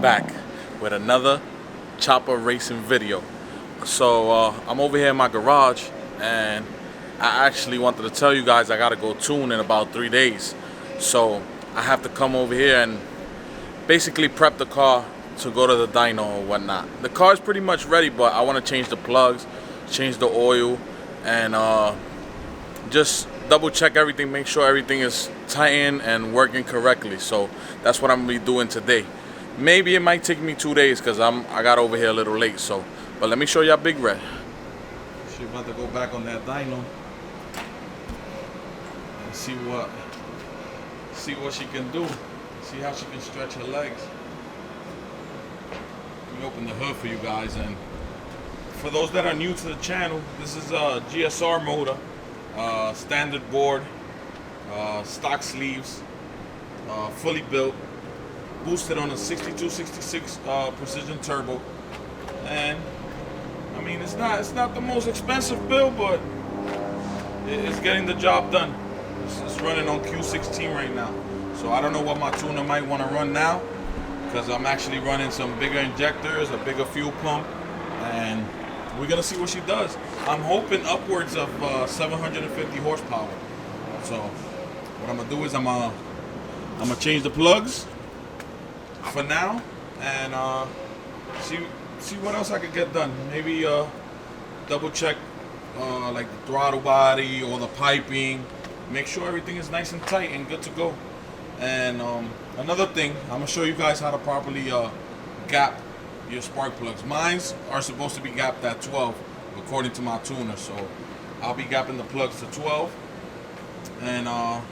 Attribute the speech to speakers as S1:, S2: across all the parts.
S1: back with another chopper racing video. So I'm over here in my garage, and I actually wanted to tell you guys I gotta go tune in about 3 days. So I have to come over here and basically prep the car to go to the dyno or whatnot. The car is pretty much ready, but I want to change the plugs, change the oil, and just double check everything, make sure everything is tightened and working correctly. So that's what I'm gonna be doing today. Maybe it might take me 2 days because I got over here a little late. So, but let me show y'all Big Red. She's about to go back on that dyno and see what she can do. See how she can stretch her legs. Let me open the hood for you guys. And for those that are new to the channel, this is a GSR motor, standard board, stock sleeves, fully built, boosted on a 6266 precision turbo. And I mean, it's not the most expensive build, but it's getting the job done. It's running on Q16 right now. So I don't know what my tuner might want to run now, because I'm actually running some bigger injectors, a bigger fuel pump, and we're gonna see what she does. I'm hoping upwards of 750 horsepower. So what I'm gonna do is I'm gonna change the plugs for now, and see what else I could get done. Maybe double check like the throttle body or the piping. Make sure everything is nice and tight and good to go. And another thing, I'm gonna show you guys how to properly gap your spark plugs. Mines are supposed to be gapped at 12 according to my tuner, so I'll be gapping the plugs to 12, and I'll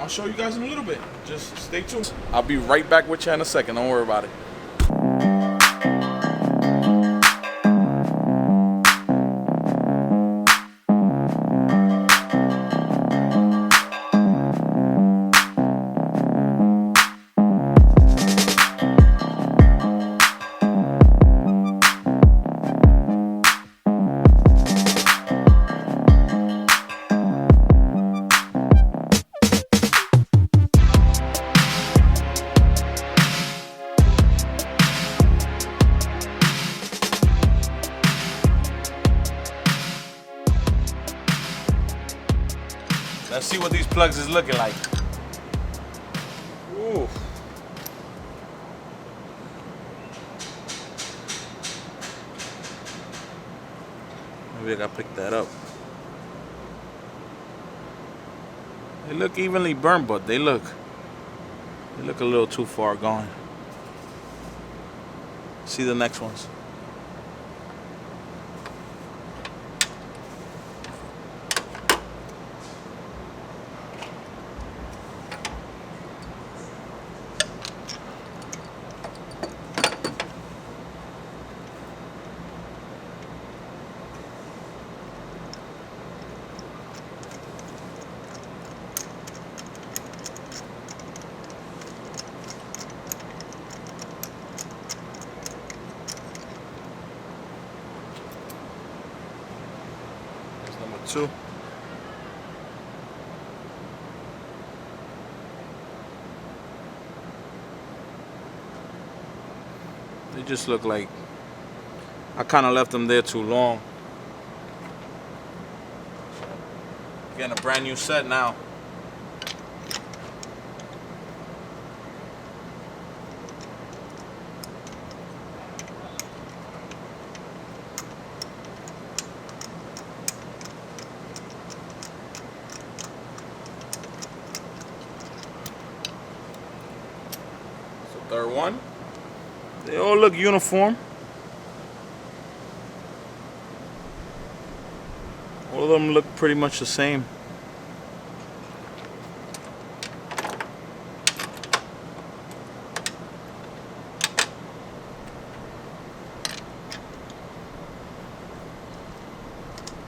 S1: show you guys in a little bit. Just stay tuned. I'll be right back with you in a second. Don't worry about it. Let's see what these plugs is looking like. Ooh. Maybe I gotta pick that up. They look evenly burned, but they look a little too far gone. See the next ones. Two. They just look like I kind of left them there too long. Getting a brand new set now. Third one. They all look uniform. All of them look pretty much the same.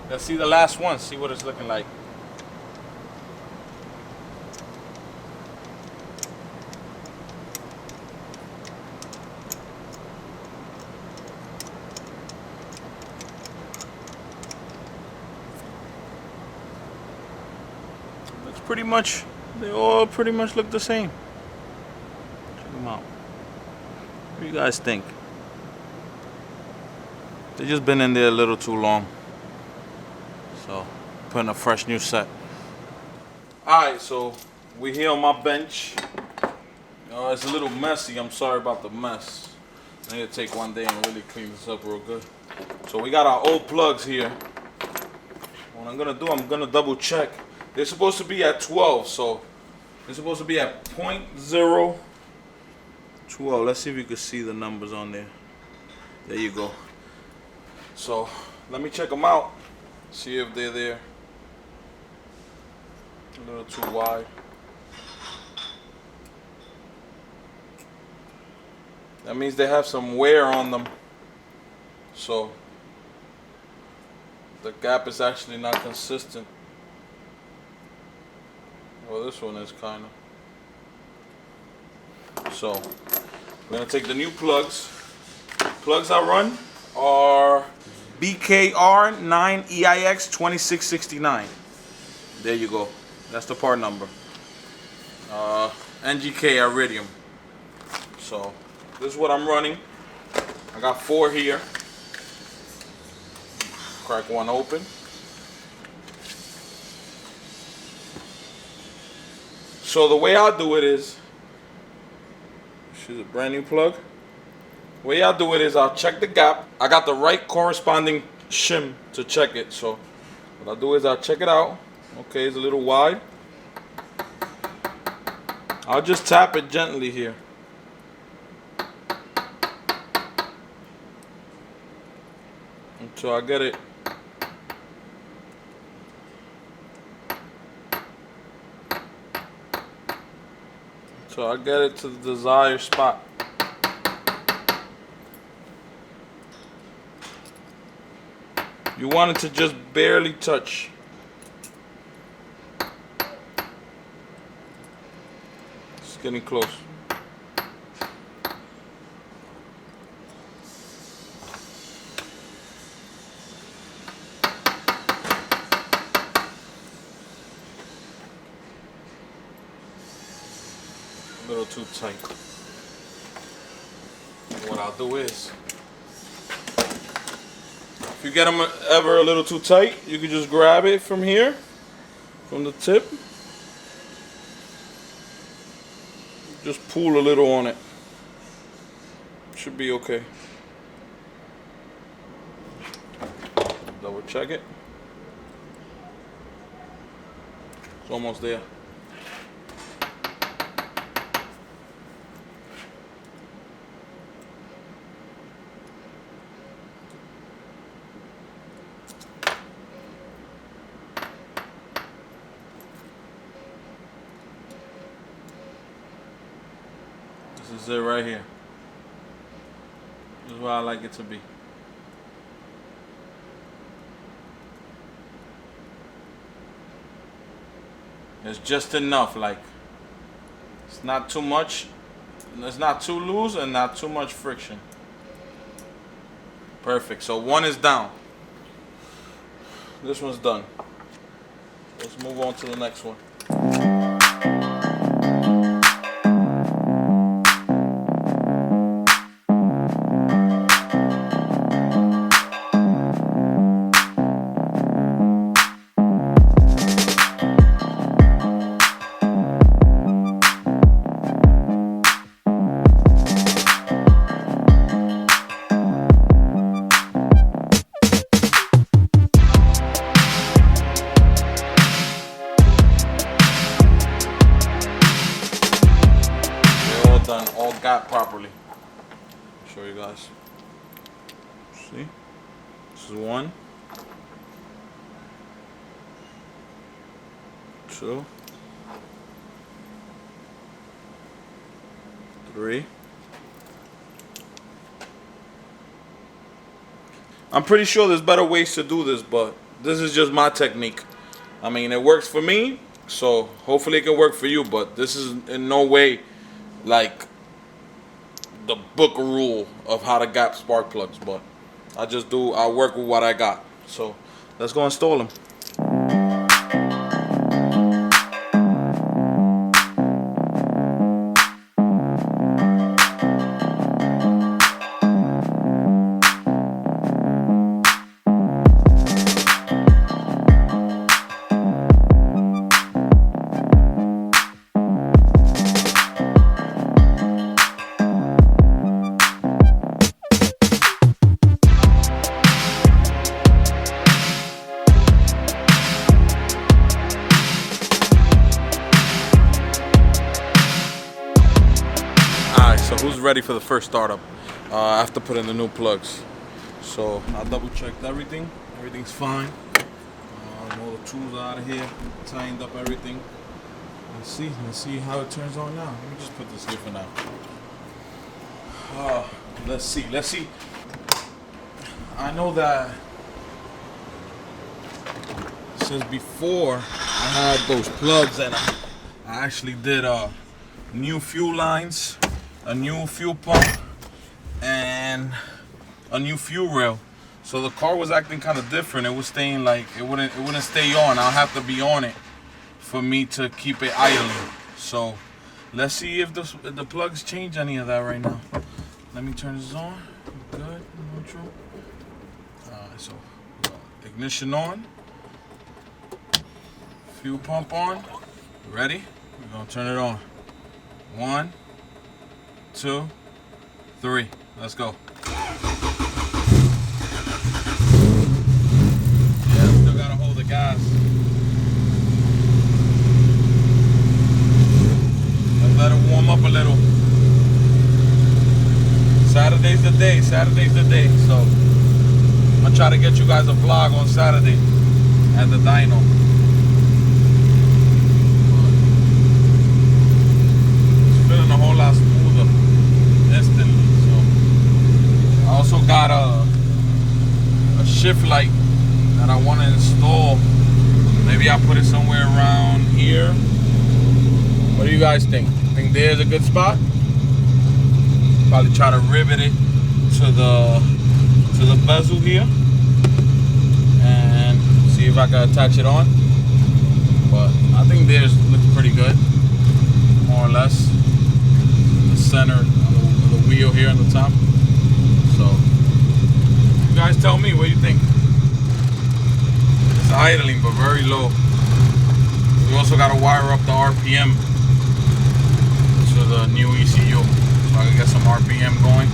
S1: Let's see the last one, see what it's looking like. Pretty much, they all pretty much look the same. Check them out. do you guys think? They just been in there a little too long. So, putting a fresh new set. Alright, so we're here on my bench. It's a little messy. I'm sorry about the mess. I need to take one day and really clean this up real good. So we got our old plugs here. What I'm gonna do, I'm gonna double check. They're supposed to be at 12, so they're supposed to be at 0.012. Let's see if you can see the numbers on there. There you go. So let me check them out. See if they're there. A little too wide. That means they have some wear on them. So the gap is actually not consistent. Well, this one is kind of. So we're gonna take the new plugs. Plugs I run are BKR 9EIX 2669. There you go. That's the part number. NGK Iridium. So this is what I'm running. I got 4 here. Crack one open. So the way I do it is, this is a brand new plug. The way I do it is I'll check the gap. I got the right corresponding shim to check it. So what I'll do is I'll check it out. Okay, it's a little wide. I'll just tap it gently here. Until I get it. So I get it to the desired spot. You want it to just barely touch. It's getting close. A little too tight. What I'll do is, if you get them ever a little too tight, you can just grab it from here, from the tip. Just pull a little on it. Should be okay. Double check it. It's almost there. This is it right here. This is where I like it to be. It's just enough, like it's not too much, it's not too loose and not too much friction. Perfect. So one is down. This one's done. Let's move on to the next one. Done, all got properly. I'll show you guys. See? This is 1, 2, 3. I'm pretty sure there's better ways to do this, but this is just my technique. I mean, it works for me, so hopefully it can work for you, but this is in no way like the book rule of how to gap spark plugs, but I work with what I got. So let's go install them. who's ready for the first startup after putting the new plugs. So I double checked everything. Everything's fine. All the tools out of here, tightened up everything. Let's see how it turns on now. Let me just put this here for now. Let's see. I know that since before I had those plugs, and I actually did new fuel lines, a new fuel pump, and a new fuel rail. So the car was acting kind of different. It was staying like it wouldn't stay on. I'll have to be on it for me to keep it idling. So let's see if the plugs change any of that right now. Let me turn this on. Good, neutral. So ignition on, fuel pump on. Ready? We're gonna turn it on. 1, 2, 3. Let's go. Yeah, still gotta hold the gas. Let's let it warm up a little. Saturday's the day. So I'm gonna try to get you guys a vlog on Saturday at the dyno. It's feeling a whole lot smoother instantly. So I also got a shift light that I want to install. Maybe I'll put it somewhere around here. What do you guys think? Think there's a good spot? Probably try to rivet it to the bezel here and see if I can attach it on. But I think theirs looks pretty good, more or less. The center of the wheel here on the top. So you guys tell me what you think. It's idling but very low. We also got to wire up the RPM to the new ECU so I can get some RPM going.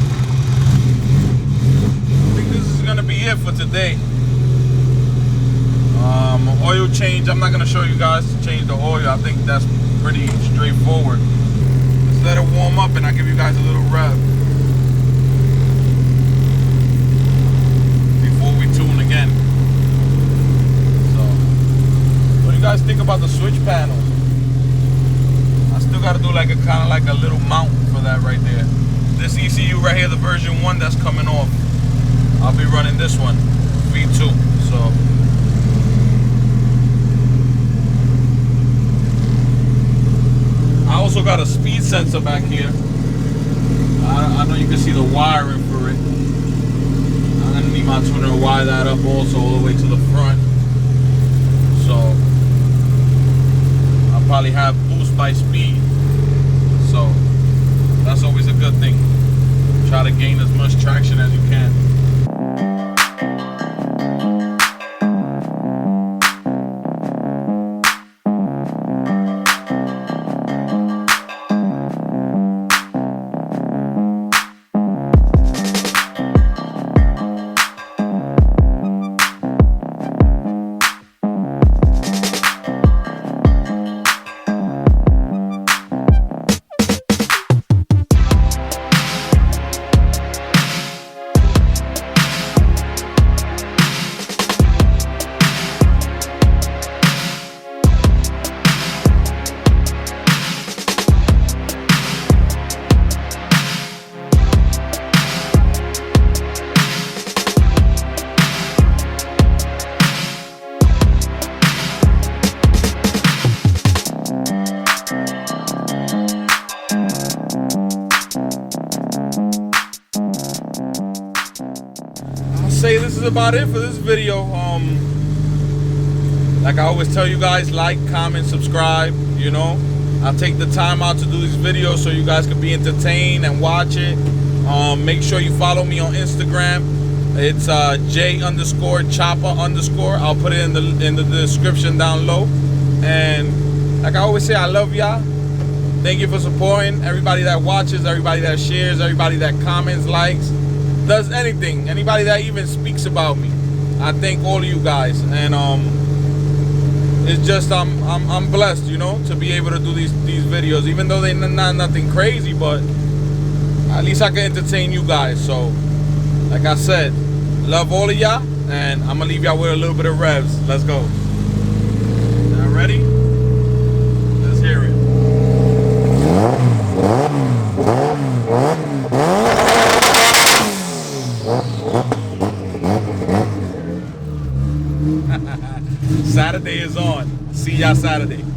S1: This is gonna be it for today. Oil change, I'm not gonna show you guys to change the oil. I think that's pretty straightforward. Let's let it warm up and I'll give you guys a little rev before we tune again. So what do you guys think about the switch panel? I still gotta do like a kind of like a little mount for that right there. This ECU right here, the version 1 that's coming off, I'll be running this one, V2. So I also got a speed sensor back here. I know you can see the wiring for it. I'm gonna need my tuner to wire that up also all the way to the front. So I'll probably have boost by speed. So that's always a good thing. Try to gain as much traction as you can. Say this is about it for this video. Like I always tell you guys, like, comment, subscribe. You know, I take the time out to do these videos so you guys can be entertained and watch it. Make sure you follow me on Instagram. It's J_Chopper_. I'll put it in the description down low. And like I always say, I love y'all. Thank you for supporting everybody that watches, everybody that shares, everybody that comments, likes, does anything, anybody that even speaks about me. I thank all of you guys, and it's just I'm blessed, you know, to be able to do these videos, even though they're not nothing crazy, but at least I can entertain you guys. So, like I said, love all of y'all, and I'm gonna leave y'all with a little bit of revs. Let's go. Y'all ready? Let's hear it. Saturday is on. See y'all Saturday.